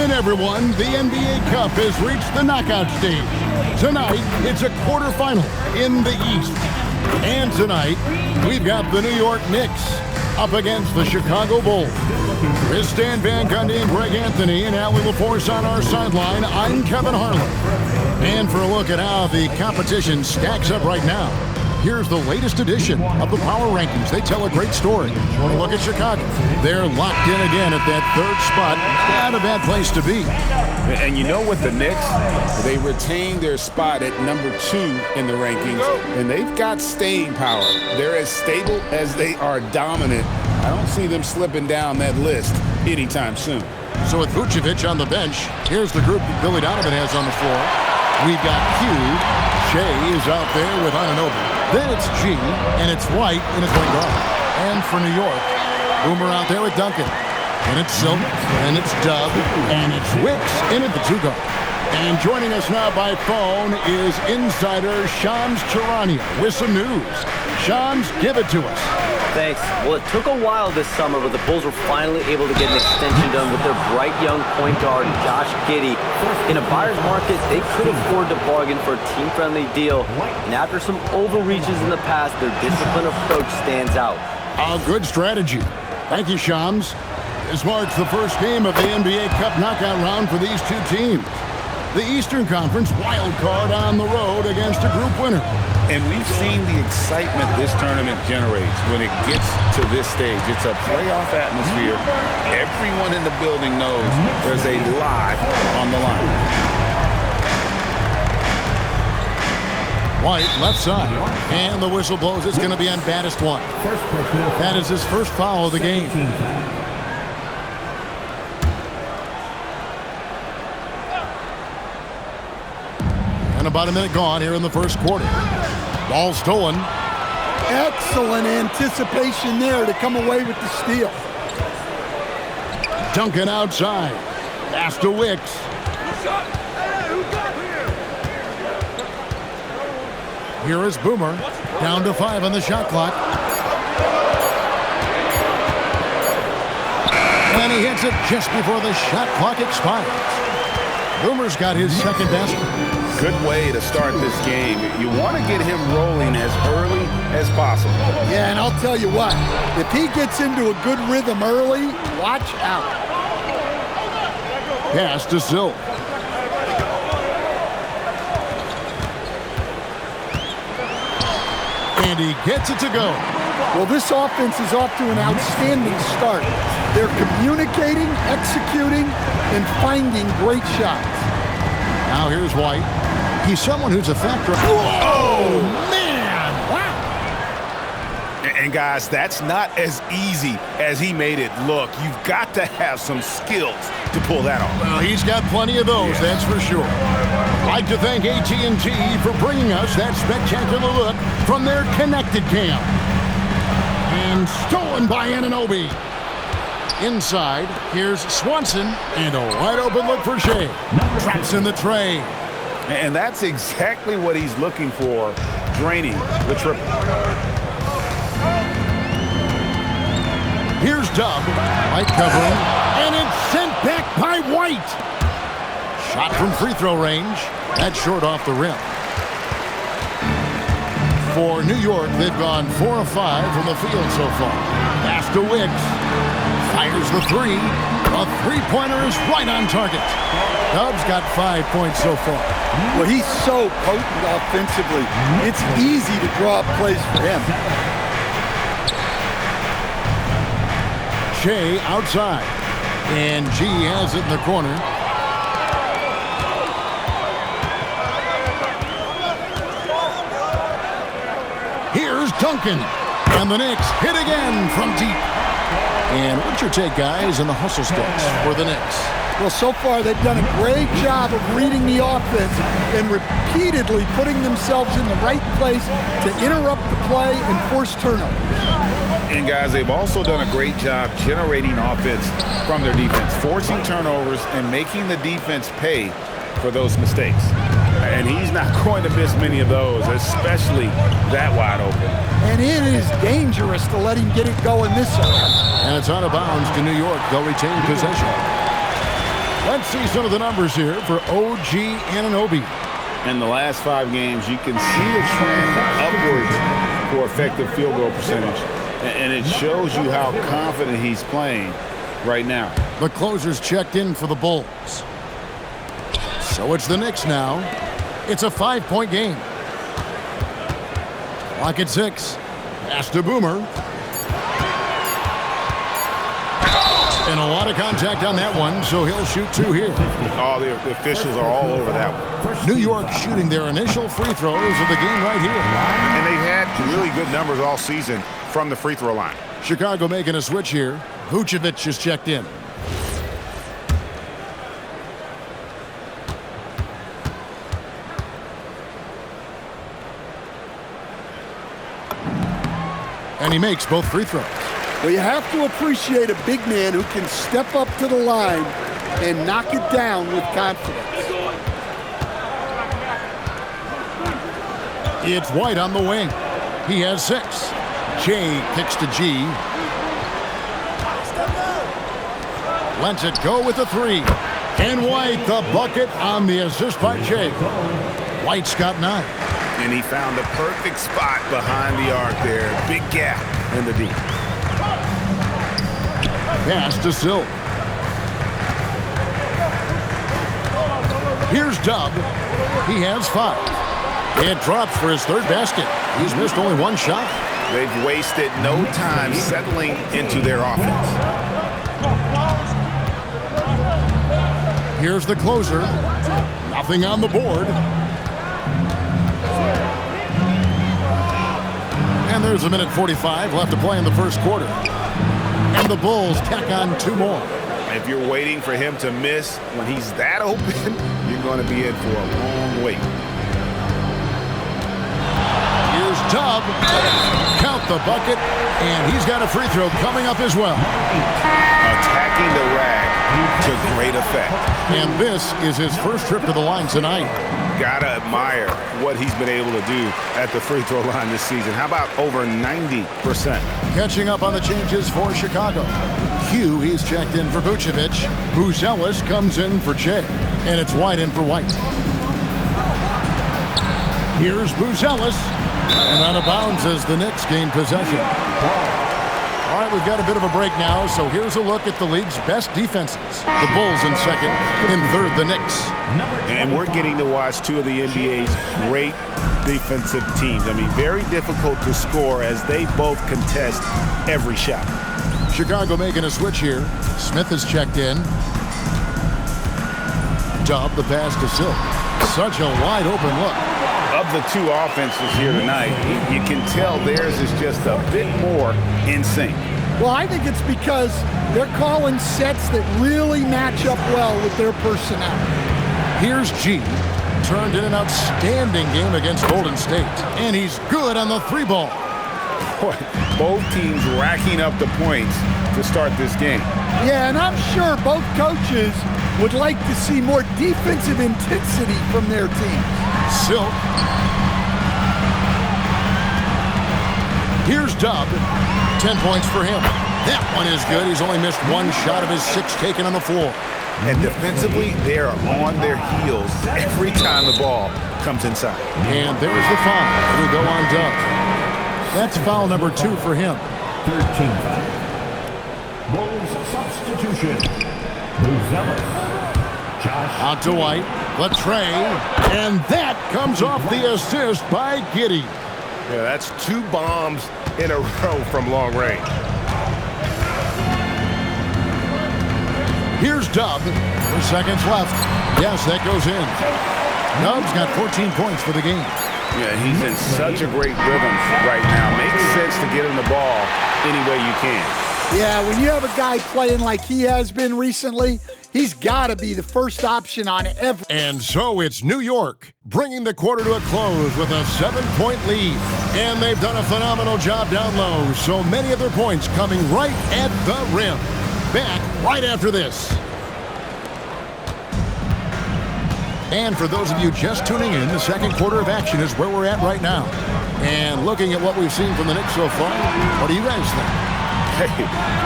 in, everyone. The NBA Cup has reached the knockout stage. Tonight, it's a quarterfinal in the East. And tonight, we've got the New York Knicks up against the Chicago Bulls. With Stan Van Gundy and Greg Anthony and Allie LaForce on our sideline, I'm Kevin Harlan. And for a look at how the competition stacks up right now, here's the latest edition of the Power Rankings. They tell a great story. Look at Chicago. They're locked in again at that third spot. Not a bad place to be. And you know what, the Knicks, they retain their spot at number 2 in the rankings, and they've got staying power. They're as stable as they are dominant. I don't see them slipping down that list anytime soon. So with Vucevic on the bench, here's the group that Billy Donovan has on the floor. We've got Q. Shea is out there with Anunoby. Then it's G, and it's White, and it's Lingard. And for New York, Boomer out there with Duncan. And it's Silk, and it's Dub, and it's Wicks in at the 2-guard. And joining us now by phone is insider Shams Charania with some news. Shams, give it to us. Thanks. Well, it took a while this summer, but the Bulls were finally able to get an extension done with their bright young point guard, Josh Giddey. In a buyer's market, they could afford to bargain for a team-friendly deal. And after some overreaches in the past, their disciplined approach stands out. A good strategy. Thank you, Shams. This marks the first game of the NBA Cup knockout round for these two teams. The Eastern Conference wild card on the road against a group winner. And we've seen the excitement this tournament generates when it gets to this stage. It's a playoff atmosphere. Everyone in the building knows there's a lot on the line. White, left side. And the whistle blows. It's going to be on baddest one. That is his first foul of the game. And about a minute gone here in the first quarter. Ball stolen. Excellent anticipation there to come away with the steal. Duncan outside. Pass to Wicks. Here is Boomer. Down to 5 on the shot clock. And he hits it just before the shot clock expires. Boomer's got his second basket. Good way to start this game. You want to get him rolling as early as possible. Yeah, and I'll tell you what, if he gets into a good rhythm early, watch out. Pass to Silk. And he gets it to go. Well, this offense is off to an outstanding start. They're communicating, executing, and finding great shots. Now here's White. He's someone who's a factor. Oh, man! Wow! And guys, that's not as easy as he made it look. You've got to have some skills to pull that off. Well, he's got plenty of those, that's for sure. I'd like to thank AT&T for bringing us that spectacular look from their connected cam. And stolen by Anunoby. Inside, here's Swanson, and a wide-open look for Shea. Traps in the tray. And that's exactly what he's looking for, draining the triple. Here's Dub. White covering, and it's sent back by White. Shot from free throw range. That's short off the rim. For New York, they've gone 4 of 5 from the field so far. Pass to Wicks. Fires the 3. A three-pointer is right on target. Dub's got 5 points so far. Well, he's so potent offensively. It's easy to draw up plays for him. Shea outside. And G has it in the corner. Here's Duncan. And the Knicks hit again from deep. And what's your take, guys, in the hustle steps for the Knicks? Well, so far they've done a great job of reading the offense and repeatedly putting themselves in the right place to interrupt the play and force turnovers. And guys, they've also done a great job generating offense from their defense, forcing turnovers and making the defense pay for those mistakes. And he's not going to miss many of those, especially that wide open. And it is dangerous to let him get it going this early. And it's out of bounds to New York. They'll retain possession. Let's see some of the numbers here for OG Anunoby. In the last 5 games, you can see the trend upwards for effective field goal percentage. And it shows you how confident he's playing right now. The closer's checked in for the Bulls. So it's the Knicks now. It's a 5-point game. Clock at 6. Pass to Boomer. And a lot of contact on that one, so he'll shoot 2 here. Oh, the officials are all over that one. New York shooting their initial free throws of the game right here. And they've had really good numbers all season from the free throw line. Chicago making a switch here. Vucevic is checked in. And he makes both free throws. Well, you have to appreciate a big man who can step up to the line and knock it down with confidence. It's White on the wing. He has 6. Jay kicks to G. Lets it go with the 3. And White the bucket on the assist by Jay. White's got 9. And he found the perfect spot behind the arc there. Big gap in the deep. Pass to Silk. Here's Dub. He has 5. It drops for his 3rd basket. He's missed only 1 shot. They've wasted no time settling into their offense. Here's the closer. Nothing on the board. And there's 1:45 left to play in the first quarter. And the Bulls tack on 2 more. If you're waiting for him to miss when he's that open, you're going to be in for a long wait. Here's Tubb. Count the bucket. And he's got a free throw coming up as well. Attacking the rack to great effect. And this is his first trip to the line tonight. Gotta admire what he's been able to do at the free throw line this season. How about over 90%? Catching up on the changes for Chicago. Hugh, he's checked in for Vucevic. Buzelis comes in for Jay. And it's White in for White. Here's Buzelis. And out of bounds as the Knicks gain possession. All right, we've got a bit of a break now, so here's a look at the league's best defenses. The Bulls in second, in third, the Knicks. And we're getting to watch 2 of the NBA's great defensive teams. I mean, very difficult to score as they both contest every shot. Chicago making a switch here. Smith is checked in. Dub the pass to Silk. Such a wide open look. Of the 2 offenses here tonight, you can tell theirs is just a bit more in sync. Well, I think it's because they're calling sets that really match up well with their personnel. Here's G. Turned in an outstanding game against Golden State. And he's good on the 3 ball. Boy, both teams racking up the points to start this game. Yeah, and I'm sure both coaches would like to see more defensive intensity from their teams. Silk. Here's Dub. 10 points for him. That one is good. He's only missed 1 shot of his 6 taken on the floor. And defensively, they are on their heels every time the ball comes inside. And there's the foul. It'll go on Dub. That's foul number 2 for him. 13 foul. Bulls substitution. Buzelis. Josh. Out to White. Latrey. And that comes off the assist by Giddey. Yeah, that's 2 bombs in a row from long range. Here's Dub. 4 seconds left. Yes, that goes in. Dub's got 14 points for the game. Yeah, he's in such a great rhythm right now. Makes sense to get him the ball any way you can. Yeah, when you have a guy playing like he has been recently, he's got to be the first option on every. And so it's New York bringing the quarter to a close with a 7-point lead. And they've done a phenomenal job down low. So many of their points coming right at the rim. Back right after this. And for those of you just tuning in, the second quarter of action is where we're at right now. And looking at what we've seen from the Knicks so far, what do you guys think? Hey,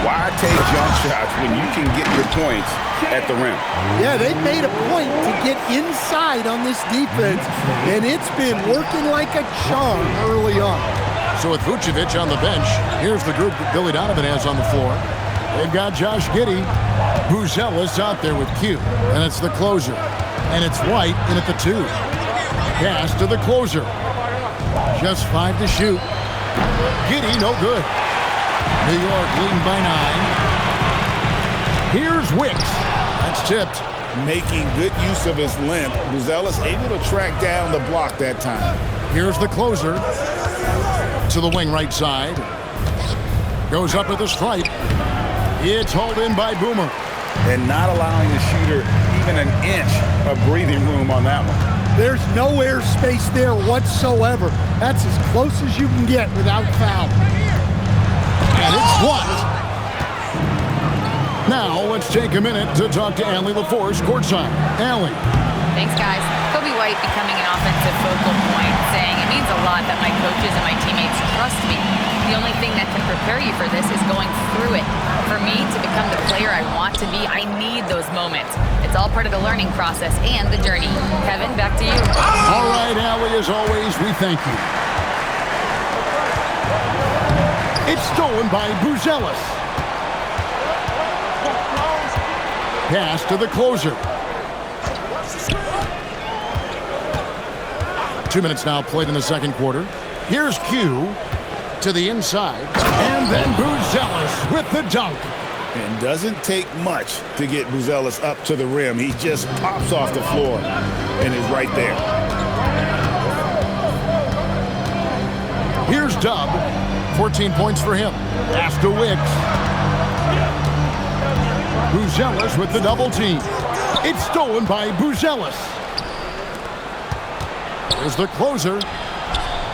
why take jump shots when you can get your points at the rim. Yeah, they made a point to get inside on this defense, and it's been working like a charm early on. So with Vucevic on the bench, here's the group that Billy Donovan has on the floor. They've got Josh Giddey, Buzelis out there with Q, and it's the closer. And it's White in at the 2. Pass to the closer. Just 5 to shoot. Giddey, no good. New York leading by 9. Here's Wicks. That's tipped. Making good use of his length. Buzelis able to track down the block that time. Here's the closer. To the wing right side. Goes up at the stripe. It's hauled in by Boomer. And not allowing the shooter even an inch of breathing room on that one. There's no air space there whatsoever. That's as close as you can get without foul. And it's blocked. Now let's take a minute to talk to Allie LaForce courtside. Allie. Thanks, guys. Kobe White becoming an offensive focal point, saying it means a lot that my coaches and my teammates trust me. The only thing that can prepare you for this is going through it. For me to become the player I want to be, I need those moments. It's all part of the learning process and the journey. Kevin, back to you. All right, Allie, as always, we thank you. It's stolen by Buzelis. Pass to the closer. 2 minutes now played in the second quarter. Here's Q to the inside. And then Buzelis with the dunk. And doesn't take much to get Buzelis up to the rim. He just pops off the floor and is right there. Here's Dub. 14 points for him. Pass to Wicks. Buzelis with the double team. It's stolen by Buzelis. Here's the closer.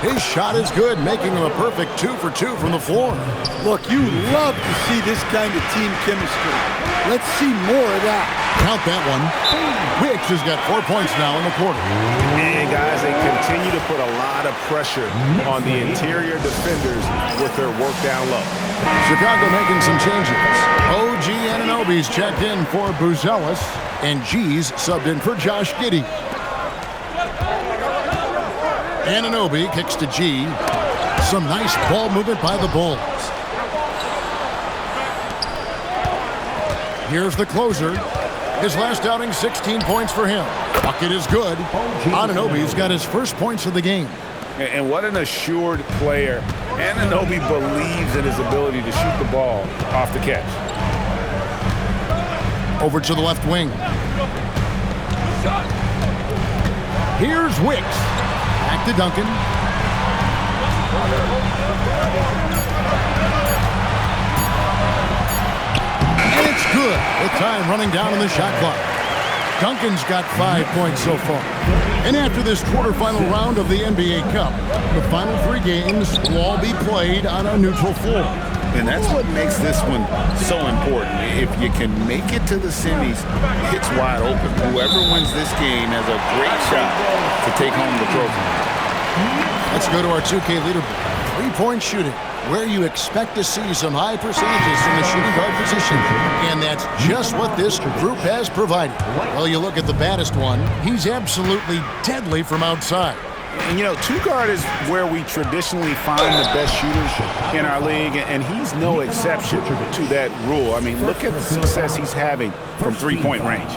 His shot is good, making him a perfect 2 for 2 from the floor. Look, you love to see this kind of team chemistry. Let's see more of that. Count that one. Wicks has got 4 points now in the quarter. And guys, they continue to put a lot of pressure on the interior defenders with their work down low. Chicago making some changes. OG Anunoby's checked in for Buzelis, and G's subbed in for Josh Giddey. Anunoby kicks to G. Some nice ball movement by the Bulls. Here's the closer. His last outing, 16 points for him. Bucket is good. Anunoby's got his first points of the game. And what an assured player. Anunoby believes in his ability to shoot the ball off the catch. Over to the left wing. Here's Wicks. Back to Duncan. And it's good. With time running down on the shot clock. Duncan's got 5 points so far. And after this quarterfinal round of the NBA Cup, the final 3 games will all be played on a neutral floor. And that's what makes this one so important. If you can make it to the semis, it's wide open. Whoever wins this game has a great shot to take home the trophy. Let's go to our 2K leaderboard. 3-point shooting, where you expect to see some high percentages from the shooting guard position. And that's just what this group has provided. Well, you look at the baddest one, he's absolutely deadly from outside. And, you know, 2-guard is where we traditionally find the best shooters in our league, and he's no exception to that rule. I mean, look at the success he's having from 3-point range.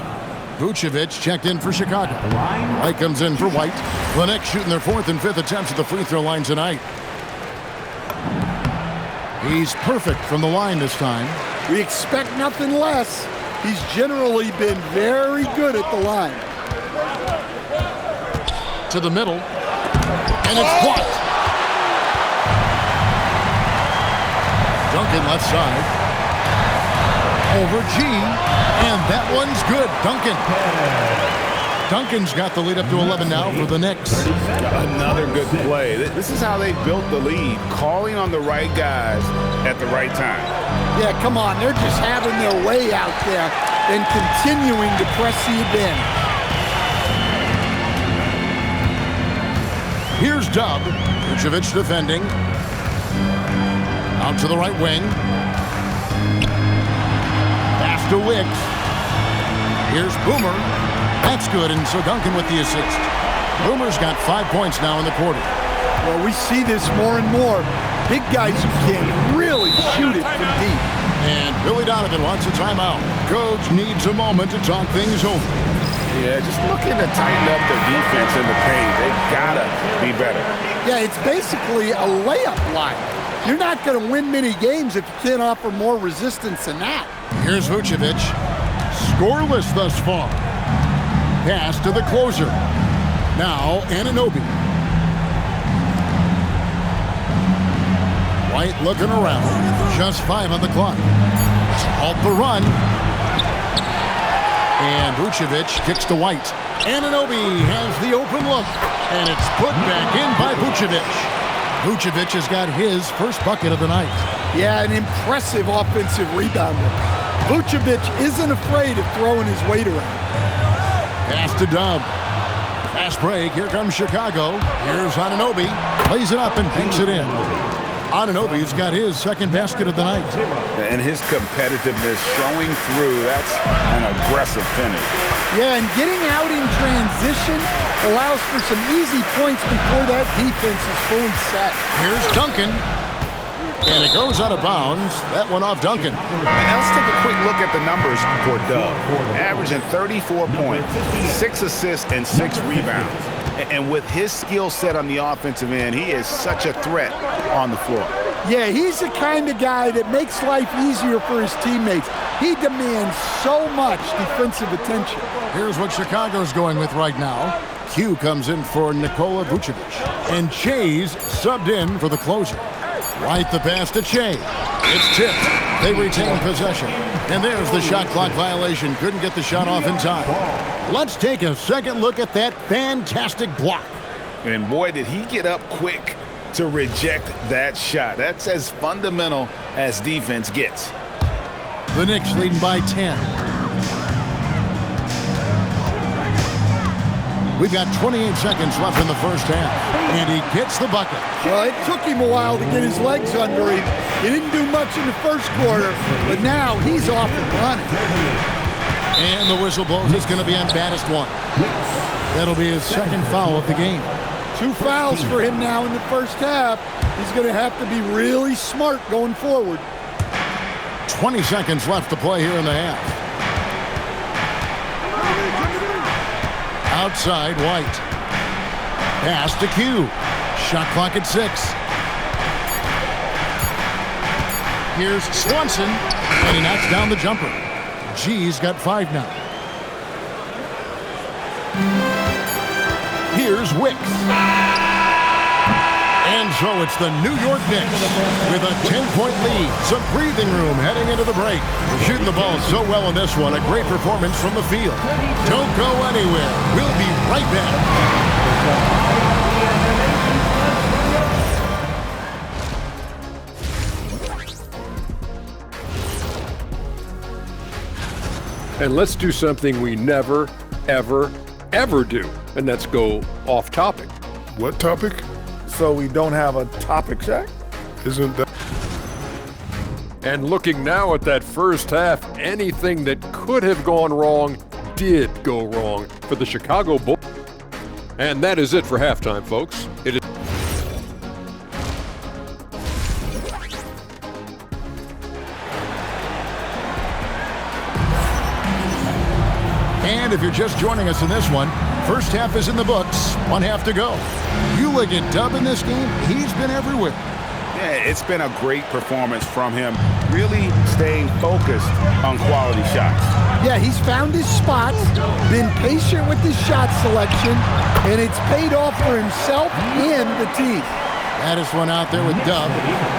Vucevic checked in for Chicago. White comes in for White. Lennox shooting their 4th and 5th attempts at the free throw line tonight. He's perfect from the line this time. We expect nothing less. He's generally been very good at the line. To the middle. And it's blocked. Duncan left side. Over G. And that one's good. Duncan's got the lead up to 11 now for the Knicks. Another good play. This is how they built the lead, calling on the right guys at the right time. Yeah, come on. They're just having their way out there and continuing to press the advantage. Here's Dub. Vucevic defending. Out to the right wing. Pass to Wicks. Here's Boomer. That's good, and so Duncan with the assist. Boomer's got 5 points now in the quarter. Well, we see this more and more. Big guys who can really shoot it from deep. And Billy Donovan wants a timeout. Coach needs a moment to talk things over. Yeah, just looking to tighten up their defense in the paint. They gotta be better. Yeah, it's basically a layup line. You're not going to win many games if you can't offer more resistance than that. Here's Vucevic. Scoreless thus far. Pass to the closer. Now Anunoby. White looking around. Just 5 on the clock. Halt the run. And Vucevic kicks to White. Anunoby has the open look. And it's put back in by Vucevic. Vucevic has got his first bucket of the night. Yeah, an impressive offensive rebounder. Vucevic isn't afraid of throwing his weight around. Pass to Dub. Fast break. Here comes Chicago. Here's Anunoby. Plays it up and banks it in. Anunoby's got his second basket of the night. And his competitiveness showing through. That's an aggressive finish. Yeah, and getting out in transition allows for some easy points before that defense is fully set. Here's Duncan. And it goes out of bounds. That one off Duncan. Now let's take a quick look at the numbers for Dub. Averaging 34 points, 6 assists, and 6 rebounds. And with his skill set on the offensive end, he is such a threat on the floor. Yeah, he's the kind of guy that makes life easier for his teammates. He demands so much defensive attention. Here's what Chicago's going with right now. Q comes in for Nikola Vucevic. And Che's subbed in for the closer. White the pass to Che. It's tipped. They retain possession. And there's the shot clock violation. Couldn't get the shot off in time. Let's take a second look at that fantastic block. And boy, did he get up quick to reject that shot. That's as fundamental as defense gets. The Knicks leading by 10. We've got 28 seconds left in the first half. And he gets the bucket. Well, it took him a while to get his legs under him. He didn't do much in the first quarter, but now he's off and running. And the whistle blows. It's going to be on baddest one. That'll be his second foul of the game. 2 fouls for him now in the first half. He's going to have to be really smart going forward. 20 seconds left to play here in the half. Outside, White. Pass to Q. Shot clock at 6. Here's Swanson, and he knocks down the jumper. G's got 5 now. Here's Wicks. And so it's the New York Knicks with a 10-point lead. Some breathing room heading into the break. Shooting the ball so well in this one. A great performance from the field. Don't go anywhere. We'll be right back. And let's do something we never, ever, ever do. And that's go off topic. What topic? So we don't have a topic, Shaq? Isn't that? And looking now at that first half, anything that could have gone wrong did go wrong for the Chicago Bulls. And that is it for halftime, folks. It is. And if you're just joining us in this one, first half is in the books. 1 half to go. You look at Dub in this game, he's been everywhere. Yeah, it's been a great performance from him, really staying focused on quality shots. Yeah, he's found his spots, been patient with his shot selection, and it's paid off for himself and the team. Baddest one out there with Dub.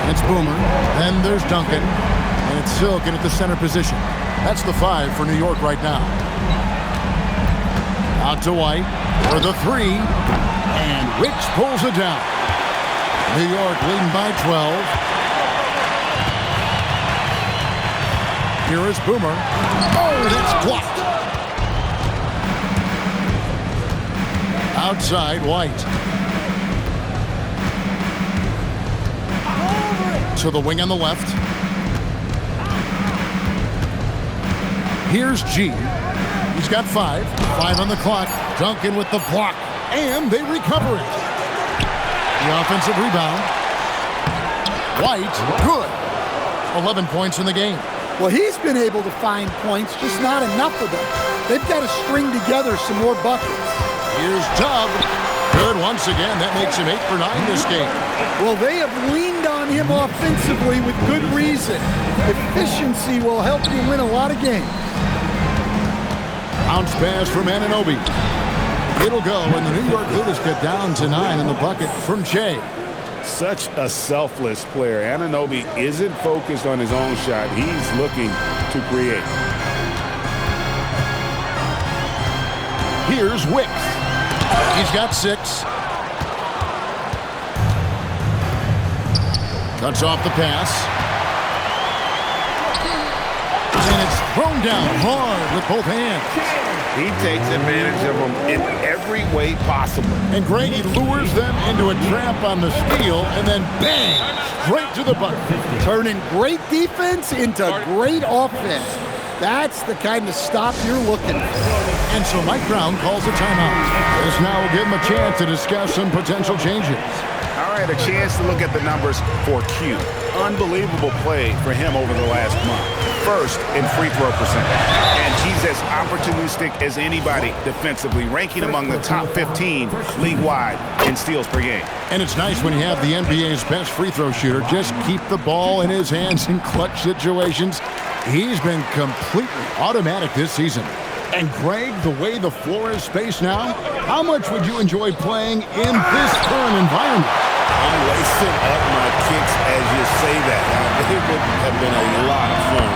It's Boomer. Then there's Duncan. And it's Silk in at the center position. That's the 5 for New York right now. Out to White for the 3. And Wicks pulls it down. New York leading by 12. Here is Boomer. Oh, that's blocked. Outside, White. To the wing on the left. Here's G. He's got 5. 5 on the clock. Duncan with the block. And they recover it. The offensive rebound. White, good. 11 points in the game. Well, he's been able to find points, just not enough of them. They've got to string together some more buckets. Here's Dub. Good once again. That makes him 8 for 9 this game. Well, they have leaned on him offensively with good reason. Efficiency will help you win a lot of games. Bounce pass from Anunoby. It'll go, and the New York Hooters get down to 9 in the bucket from Shea. Such a selfless player. Anunoby isn't focused on his own shot. He's looking to create. Here's Wicks. He's got 6. Cuts off the pass. And it's thrown down hard with both hands. He takes advantage of them in every way possible. And Greggy lures them into a trap on the steal, and then bang, straight to the bucket. Turning great defense into great offense. That's the kind of stop you're looking for. And so Mike Brown calls a timeout. This now will give him a chance to discuss some potential changes. All right, a chance to look at the numbers for Q. Unbelievable play for him over the last month. First in free throw percentage. And he's as opportunistic as anybody defensively, ranking among the top 15 league-wide in steals per game. And it's nice when you have the NBA's best free throw shooter just keep the ball in his hands in clutch situations. He's been completely automatic this season. And Greg, the way the floor is spaced now, how much would you enjoy playing in this current environment? I'm lacing up my kicks as you say that. Now, it would have been a lot of fun.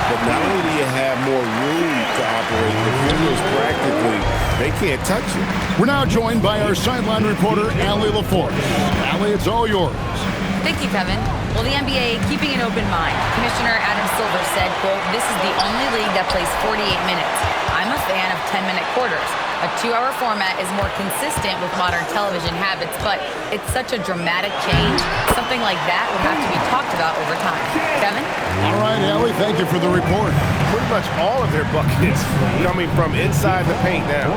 But not only do you have more room to operate, the fingers practically, they can't touch you. We're now joined by our sideline reporter, Allie LaForce. Allie, it's all yours. Thank you, Kevin. Well, the NBA keeping an open mind. Commissioner Adam Silver said, quote, "This is the only league that plays 48 minutes. I'm a fan of 10-minute quarters. A 2-hour format is more consistent with modern television habits, but it's such a dramatic change. Something like that would have to be talked about over time." Kevin? All right, Allie, thank you for the report. Pretty much all of their buckets coming from inside the paint now.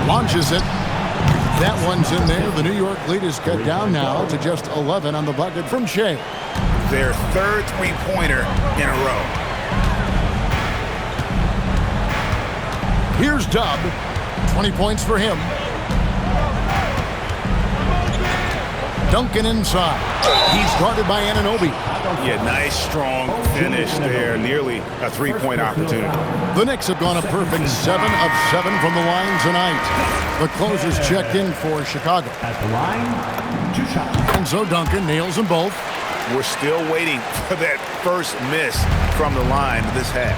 Launches it. That one's in there. The New York lead is cut down now to just 11 on the bucket from Shea. Their third three-pointer in a row. Here's Dub. 20 points for him. Duncan inside. He's guarded by Anunoby. Yeah, nice, strong finish there. Nearly a three-point opportunity. The Knicks have gone a perfect 7 of 7 from the line tonight. The closers checked in for Chicago. At the line, 2 shots. And so Duncan nails them both. We're still waiting for that first miss from the line this half.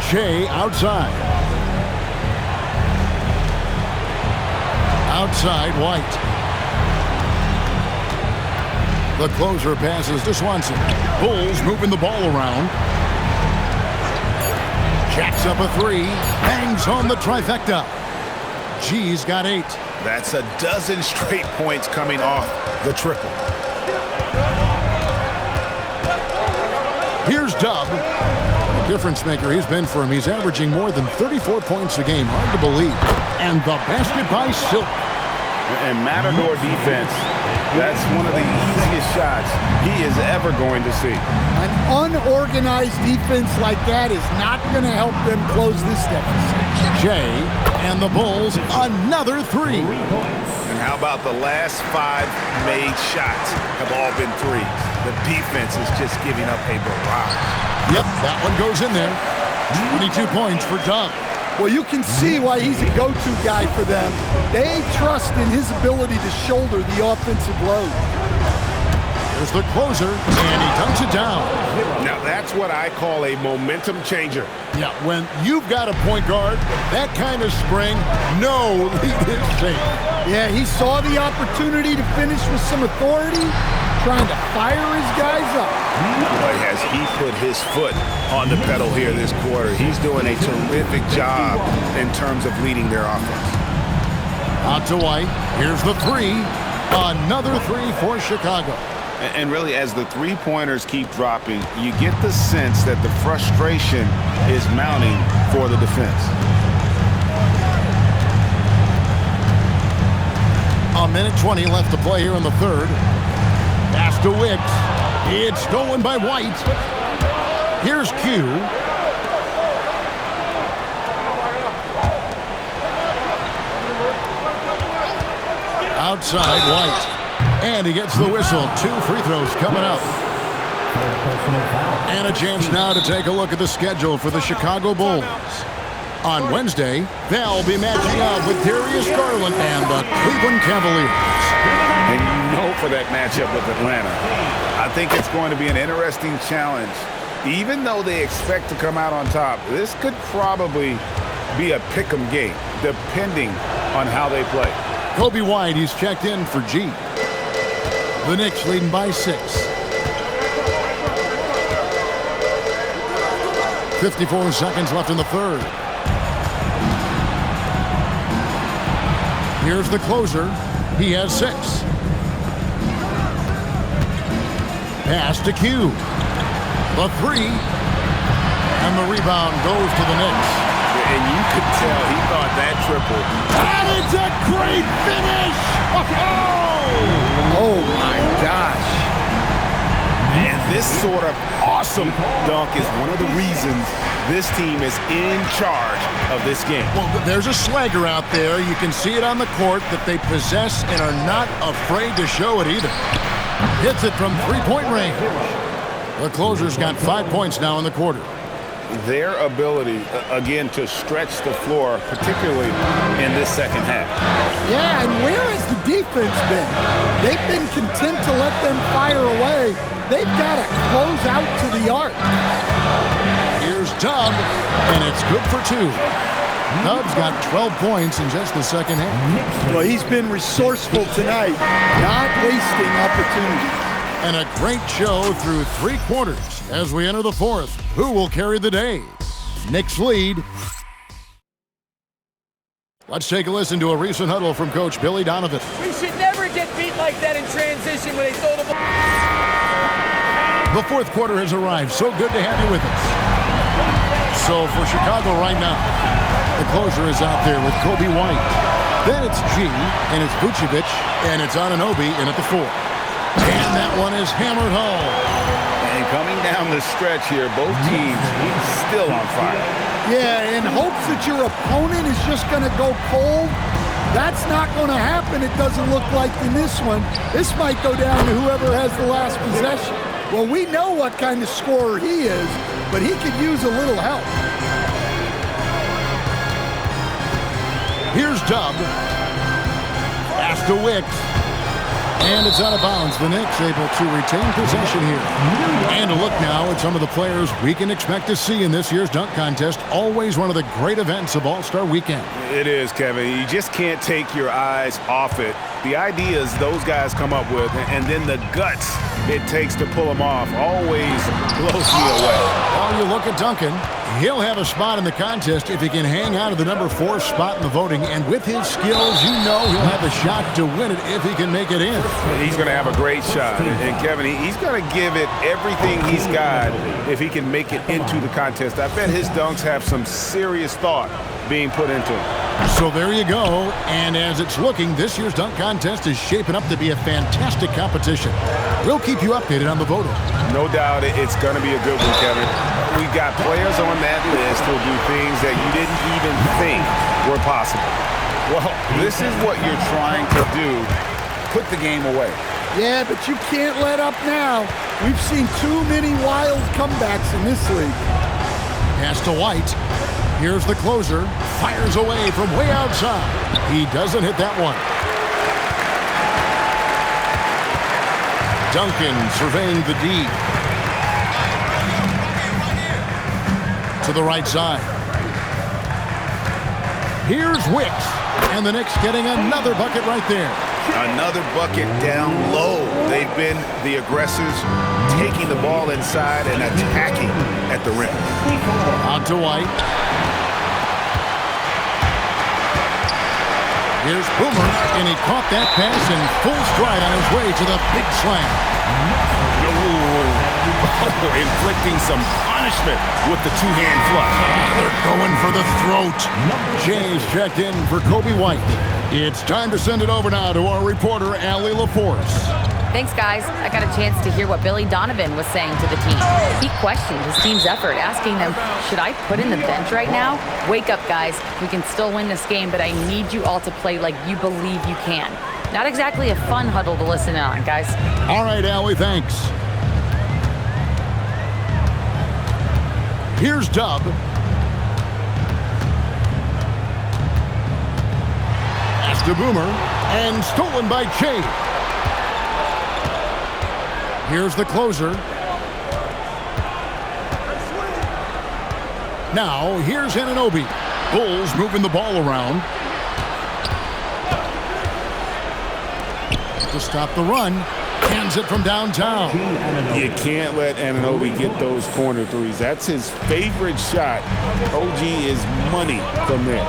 Shea outside. Outside, White. The closer passes to Swanson. Bulls moving the ball around. Jacks up a 3. Bangs home the trifecta. G's got 8. That's a dozen straight points coming off the triple. Here's Dub. The difference maker he's been for him. He's averaging more than 34 points a game. Hard to believe. And the basket by Silk. And Matador defense, that's one of the easiest shots he is ever going to see. An unorganized defense like that is not going to help them close this deficit. Shea and the Bulls, another 3. And how about the last 5 made shots have all been threes? The defense is just giving up a barrage. Yep, that one goes in there. 22 points for Dub. Well, you can see why he's a go-to guy for them. They trust in his ability to shoulder the offensive load. There's the closer, and he dunks it down. Now, that's what I call a momentum changer. Yeah, when you've got a point guard, that kind of spring, no lead is safe. Yeah, he saw the opportunity to finish with some authority, trying to fire his guys up. Boy, has he put his foot on the pedal here this quarter. He's doing a terrific job in terms of leading their offense. Out to White. Here's the 3. Another 3 for Chicago. And really, as the three-pointers keep dropping, you get the sense that the frustration is mounting for the defense. A minute 20 left to play here in the third. Pass to Wicks. It's stolen by White. Here's Q. Outside White. And he gets the whistle. 2 free throws coming up. And a chance now to take a look at the schedule for the Chicago Bulls. On Wednesday, they'll be matching up with Darius Garland and the Cleveland Cavaliers. And you know for that matchup with Atlanta, I think it's going to be an interesting challenge. Even though they expect to come out on top, this could probably be a pick-em game, depending on how they play. Kobe White, he's checked in for G. The Knicks leading by 6. 54 seconds left in the third. Here's the closer. He has 6. Pass to Q. The 3. And the rebound goes to the Knicks. And you could tell he thought that triple. And it's a great finish! Oh my gosh. And this sort of awesome dunk is one of the reasons this team is in charge of this game. Well, there's a swagger out there. You can see it on the court that they possess and are not afraid to show it either. Hits it from three-point range. The closer's got 5 points now in the quarter. Their ability, again, to stretch the floor, particularly in this second half. Yeah, and where has the defense been? They've been content to let them fire away. They've got to close out to the arc. Here's Dub, and it's good for 2. Dub's got 12 points in just the second half. Well, he's been resourceful tonight, not wasting opportunities. And a great show through 3 quarters as we enter the fourth. Who will carry the day? Knicks lead. Let's take a listen to a recent huddle from Coach Billy Donovan. We should never get beat like that in transition when they throw the ball. The fourth quarter has arrived. So good to have you with us. So for Chicago right now, the closer is out there with Kobe White. Then it's G, and it's Vucevic, and it's Anunoby in at the 4. And that one is hammered home. And coming down the stretch here, both teams still on fire. Yeah, in hopes that your opponent is just going to go cold. That's not going to happen, it doesn't look like in this one. This might go down to whoever has the last possession. Well, we know what kind of scorer he is, but he could use a little help. Here's Dub. Pass to Wicks. And it's out of bounds. The Knicks able to retain possession here. And a look now at some of the players we can expect to see in this year's dunk contest. Always one of the great events of All-Star Weekend. It is, Kevin. You just can't take your eyes off it. The ideas those guys come up with, and then the guts it takes to pull them off, always blows me away. Well, you look at Duncan. He'll have a spot in the contest if he can hang out of the number 4 spot in the voting. And with his skills, you know he'll have a shot to win it if he can make it in. He's going to have a great shot. And Kevin, he's going to give it everything he's got if he can make it into the contest. I bet his dunks have some serious thought being put into them. So there you go. And as it's looking, this year's dunk contest is shaping up to be a fantastic competition. We'll keep you updated on the voting. No doubt it's going to be a good one, Kevin. We've got players on that list who'll do things that you didn't even think were possible. Well, this is what you're trying to do. Put the game away. Yeah, but you can't let up now. We've seen too many wild comebacks in this league. Pass to White. Here's the closer. Fires away from way outside. He doesn't hit that one. Duncan surveying the D. To the right side. Here's Wicks. And the Knicks getting another bucket right there. Another bucket down low. They've been the aggressors, taking the ball inside and attacking at the rim. Out to White. Here's Boomer, and he caught that pass in full stride on his way to the big slam. Inflicting some punishment with the two-hand flush. They're going for the throat. Jay's checked in for Kobe White. It's time to send it over now to our reporter, Allie LaForce. Thanks, guys. I got a chance to hear what Billy Donovan was saying to the team. He questioned his team's effort, asking them, should I put in the bench right now? Wake up, guys. We can still win this game, but I need you all to play like you believe you can. Not exactly a fun huddle to listen in on, guys. All right, Allie, thanks. Here's Dub. Pass to Boomer, and stolen by Jay. Here's the closer. Now, here's Anunoby. Bulls moving the ball around. To stop the run. Hands it from downtown. You can't let Anunoby get those corner threes. That's his favorite shot. OG is money from there.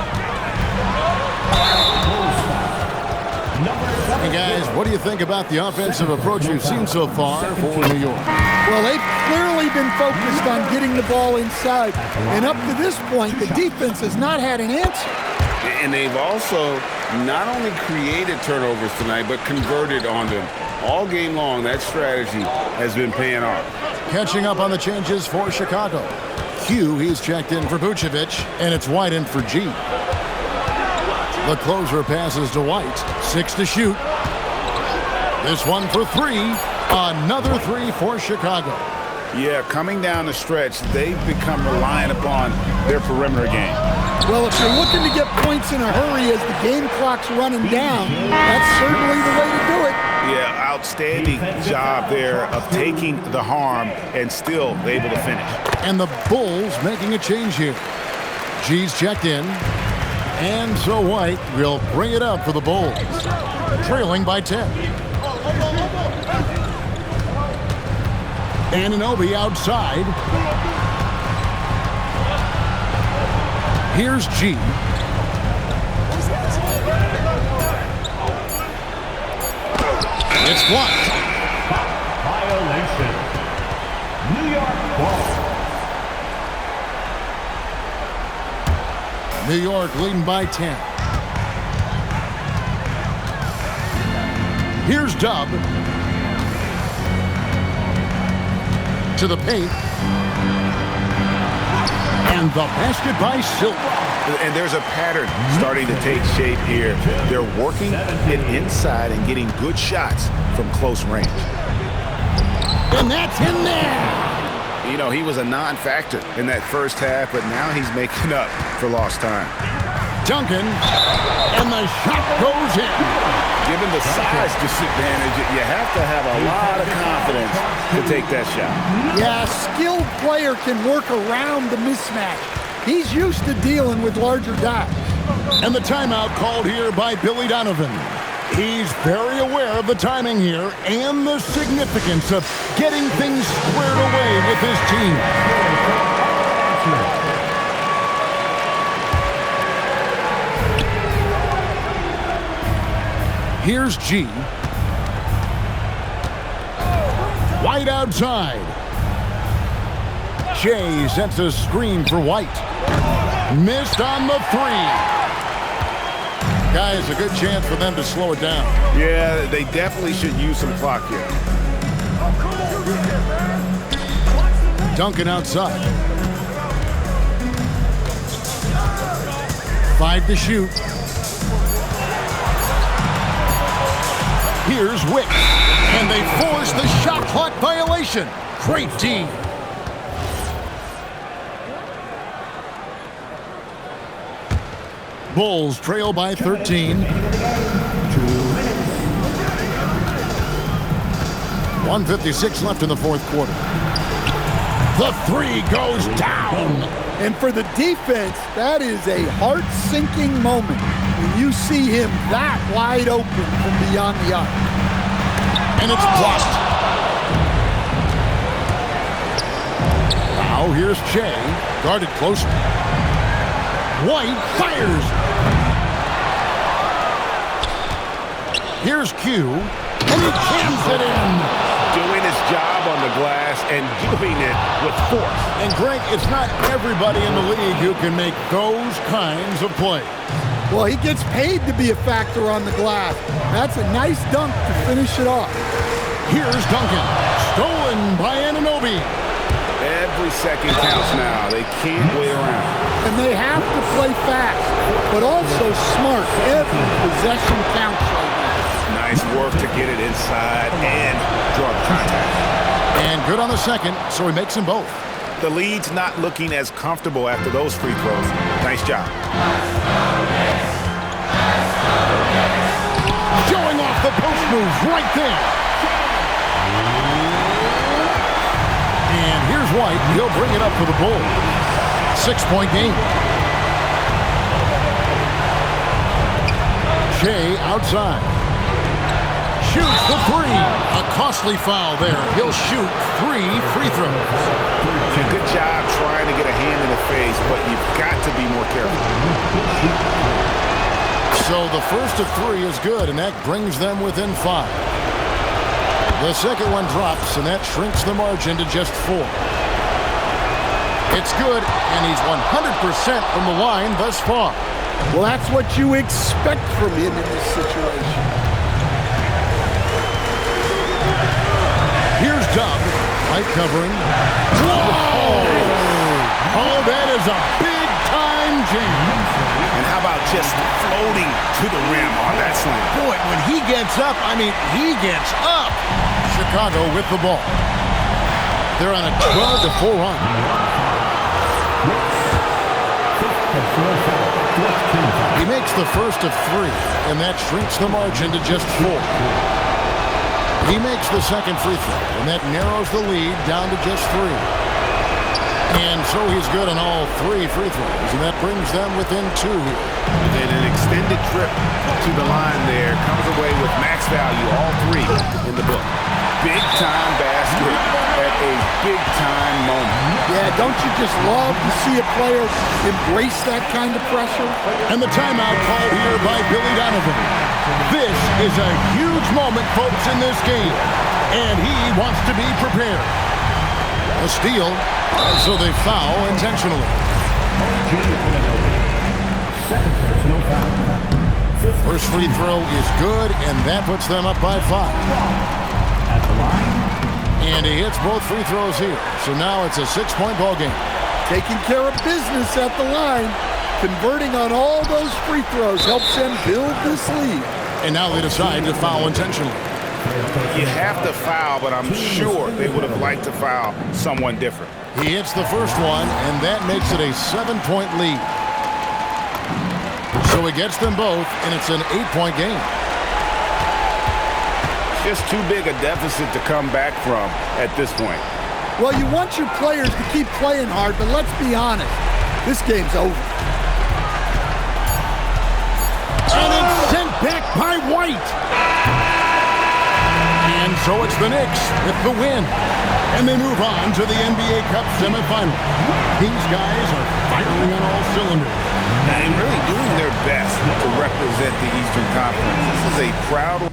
Hey guys, what do you think about the offensive approach you've seen so far for New York? Well, they've clearly been focused on getting the ball inside. And up to this point, the defense has not had an answer. And they've also not only created turnovers tonight, but converted on them. All game long, that strategy has been paying off. Catching up on the changes for Chicago. Q, he's checked in for Vucevic, and it's White in for G. The closer passes to White. 6 to shoot. This one for 3. Another 3 for Chicago. Yeah, coming down the stretch, they've become reliant upon their perimeter game. Well, if you're looking to get points in a hurry as the game clock's running down, that's certainly the way to do it. Yeah, outstanding job there of taking the harm and still able to finish. And the Bulls making a change here. G's checked in. And so White will bring it up for the Bulls. Trailing by 10. Anunoby outside. Here's G. It's blocked. Violation. New York ball. New York leading by 10. Here's Dub. To the paint. And the basket by Silva. And there's a pattern starting to take shape here. They're working it inside and getting good shots from close range. And that's in there. You know, he was a non-factor in that first half, but now he's making up for lost time. Duncan, and the shot goes in. Given the size disadvantage, you have to have a lot of confidence to take that shot. Yeah, a skilled player can work around the mismatch. He's used to dealing with larger guys. And the timeout called here by Billy Donovan. He's very aware of the timing here and the significance of getting things squared away with his team. Here's G. White outside. Jay sets a screen for White. Missed on the 3. Guys, a good chance for them to slow it down. Yeah, they definitely should use some clock here. Duncan outside. 5 to shoot. Here's Wick. And they force the shot clock violation. Great D. Bulls trail by 13. 1:56 left in the fourth quarter. The 3 goes down. And for the defense, that is a heart-sinking moment when you see him that wide open from beyond the arc. And it's blocked. Now here's Jay, guarded closer. White fires. Here's Q, and he jams it in. Doing his job on the glass and doing it with force. And Greg, it's not everybody in the league who can make those kinds of plays. Well, he gets paid to be a factor on the glass. That's a nice dunk to finish it off. Here's Duncan, stolen by Anunoby. Every second counts now. They can't wait around. And they have to play fast, but also smart. Every possession counts right now. Nice work to get it inside and draw the contact. And good on the second, so he makes them both. The lead's not looking as comfortable after those free throws. Nice job. Showing off the post move right there. And here's White. He'll bring it up for the Bulls. 6-point game. Shea outside. Shoots the three. A costly foul there. He'll shoot 3 free throws. Good job trying to get a hand in the face, but you've got to be more careful. So the first of 3 is good, and that brings them within 5. The second one drops, and that shrinks the margin to just 4. It's good, and he's 100% from the line thus far. Well, that's what you expect from him in this situation. Here's Dub, light covering. Whoa! Oh, that is a big-time jam. And how about just floating to the rim on that slam? Boy, when he gets up, I mean, he gets up. Chicago with the ball. They're on a 12-4 run. He makes the first of 3, and that shrinks the margin to just 4. He makes the second free throw, and that narrows the lead down to just 3. And so he's good on all 3 free throws, and that brings them within 2 here. And an extended trip to the line there comes away with max value, all 3 in the book. Big-time basket at a big-time moment. Yeah, don't you just love to see a player embrace that kind of pressure? And the timeout called here by Billy Donovan. This is a huge moment, folks, in this game, and he wants to be prepared. A steal, so they foul intentionally. First free throw is good, and that puts them up by 5. And he hits both free throws here, so now it's a 6-point ball game. Taking care of business at the line, converting on all those free throws helps them build this lead. And now they decide to foul intentionally. You have to foul, but I'm sure they would have liked to foul someone different. He hits the first one, and that makes it a 7-point lead. So he gets them both, and it's an 8-point game. Just too big a deficit to come back from at this point. Well, you want your players to keep playing hard, but let's be honest, this game's over. And it's sent back by White. And so it's the Knicks with the win. And they move on to the NBA Cup semifinal. These guys are firing on all cylinders. And really doing their best to represent the Eastern Conference. This is a proud